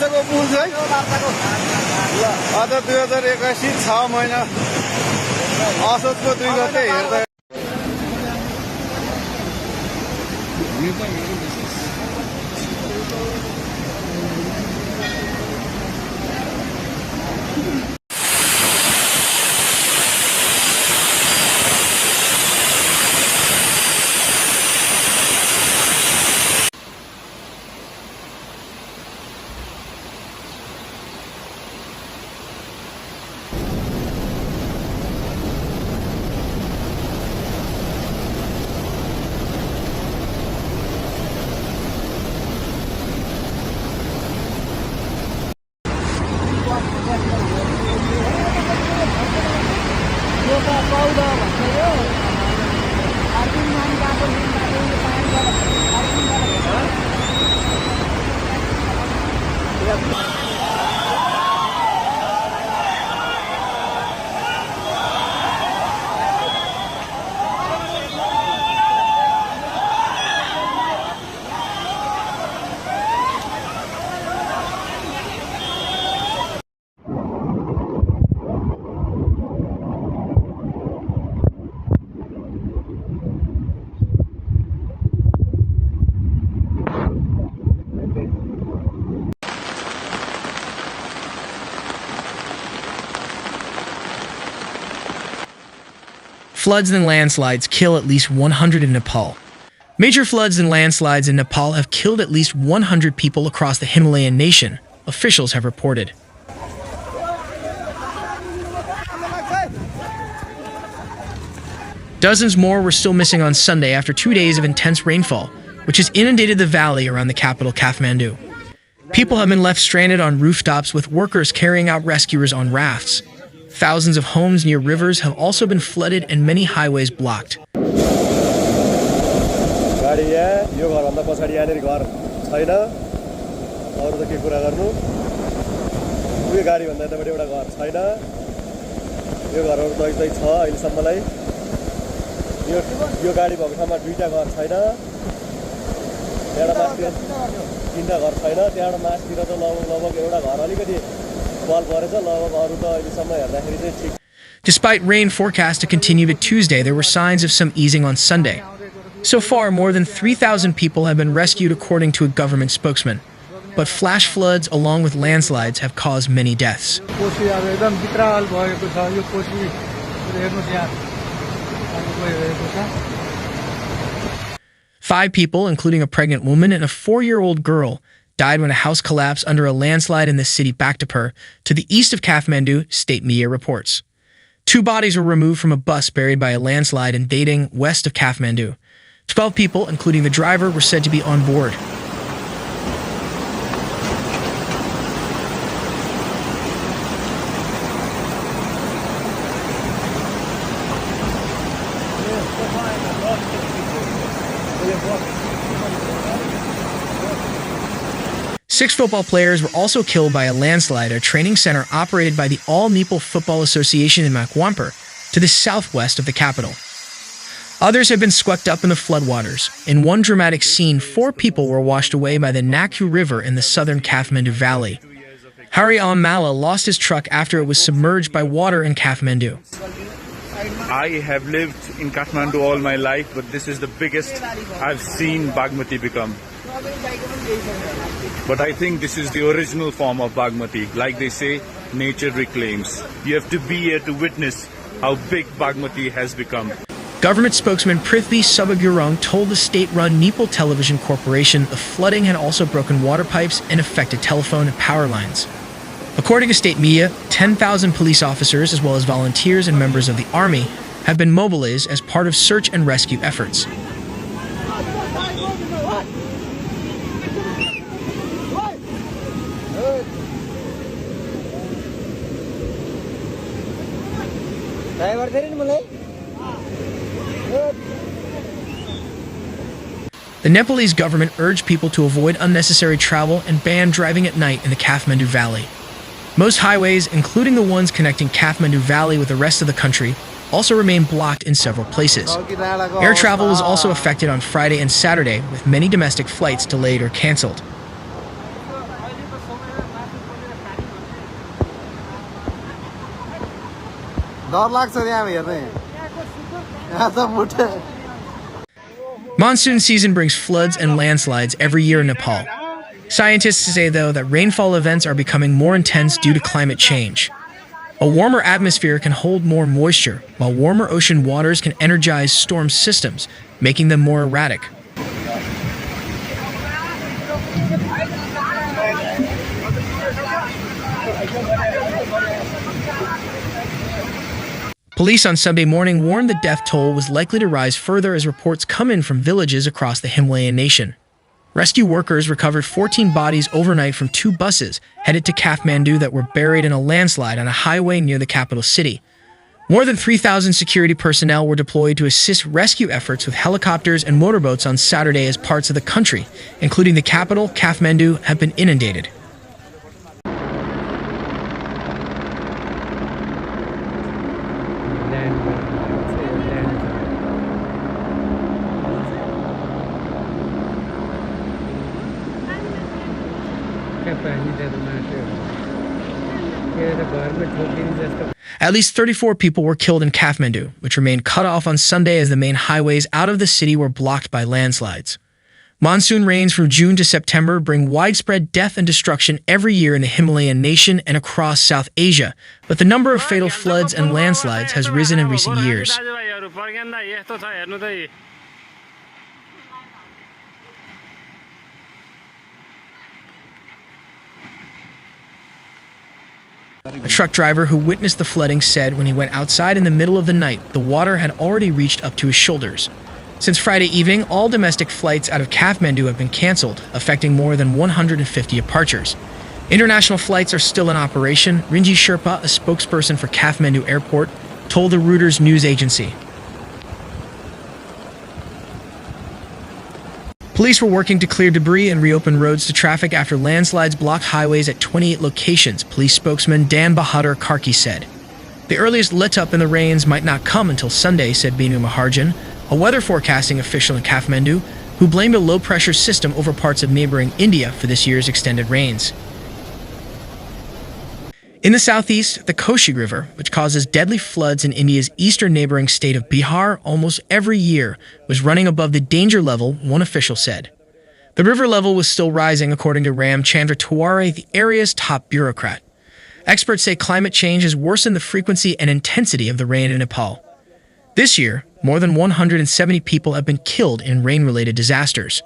वर्षको पुल छ है अझ 2081 6 महिना असोजको 2 गते हेर्दा Floods and landslides kill at least 100 in Nepal. Major floods and landslides in Nepal have killed at least 100 people across the Himalayan nation, officials have reported. Dozens more were still missing on Sunday after 2 days of intense rainfall, which has inundated the valley around the capital Kathmandu. People have been left stranded on rooftops with workers carrying out rescuers on rafts. Thousands of homes near rivers have also been flooded and many highways blocked. Despite rain forecast to continue to Tuesday, there were signs of some easing on Sunday. So far, more than 3,000 people have been rescued according to a government spokesman. But flash floods along with landslides have caused many deaths. 5 people, including a pregnant woman and a 4-year-old girl, died when a house collapsed under a landslide in the city Bhaktapur, to the east of Kathmandu, state media reports. 2 bodies were removed from a bus buried by a landslide in Dating, west of Kathmandu. 12 people, including the driver, were said to be on board. Six football players were also killed by a landslide at a training center operated by the All Nepal Football Association in Makwampur, to the southwest of the capital. Others have been swept up in the floodwaters. In one dramatic scene, 4 people were washed away by the Nakhu River in the southern Kathmandu Valley. Hari Malla lost his truck after it was submerged by water in Kathmandu. I have lived in Kathmandu all my life, but this is the biggest I've seen Bagmati become. But I think this is the original form of Bagmati. Like they say, nature reclaims. You have to be here to witness how big Bagmati has become. Government spokesman Prithvi Subagurung told the state-run Nepal Television Corporation the flooding had also broken water pipes and affected telephone and power lines. According to state media, 10,000 police officers as well as volunteers and members of the army have been mobilized as part of search and rescue efforts. The Nepalese government urged people to avoid unnecessary travel and ban driving at night in the Kathmandu Valley. Most highways, including the ones connecting Kathmandu Valley with the rest of the country, also remain blocked in several places. Air travel was also affected on Friday and Saturday, with many domestic flights delayed or cancelled. डर लाग्छ यहाँ हेर्ने यहाँ त Muthe Monsoon season brings floods and landslides every year in Nepal. Scientists say, though, that rainfall events are becoming more intense due to climate change. A warmer atmosphere can hold more moisture, while warmer ocean waters can energize storm systems, making them more erratic. Police on Sunday morning warned the death toll was likely to rise further as reports come in from villages across the Himalayan nation. Rescue workers recovered 14 bodies overnight from 2 buses headed to Kathmandu that were buried in a landslide on a highway near the capital city. More than 3,000 security personnel were deployed to assist rescue efforts with helicopters and motorboats on Saturday as parts of the country, including the capital, Kathmandu, have been inundated. At least 34 people were killed in Kathmandu, which remained cut off on Sunday as the main highways out of the city were blocked by landslides. Monsoon rains from June to September bring widespread death and destruction every year in the Himalayan nation and across South Asia, but the number of fatal floods and landslides has risen in recent years. A truck driver who witnessed the flooding said when he went outside in the middle of the night, the water had already reached up to his shoulders. Since Friday evening, all domestic flights out of Kathmandu have been canceled, affecting more than 150 departures. International flights are still in operation, Rinji Sherpa, a spokesperson for Kathmandu Airport, told the Reuters news agency. Police were working to clear debris and reopen roads to traffic after landslides blocked highways at 28 locations, police spokesman Dan Bahadur Karki said. The earliest let-up in the rains might not come until Sunday, said Binu Maharjan, a weather forecasting official in Kathmandu, who blamed a low-pressure system over parts of neighboring India for this year's extended rains. In the southeast, the Koshi River, which causes deadly floods in India's eastern neighboring state of Bihar almost every year, was running above the danger level, one official said. The river level was still rising, according to Ram Chandra Tiwari, the area's top bureaucrat. Experts say climate change has worsened the frequency and intensity of the rain in Nepal. This year, more than 170 people have been killed in rain-related disasters.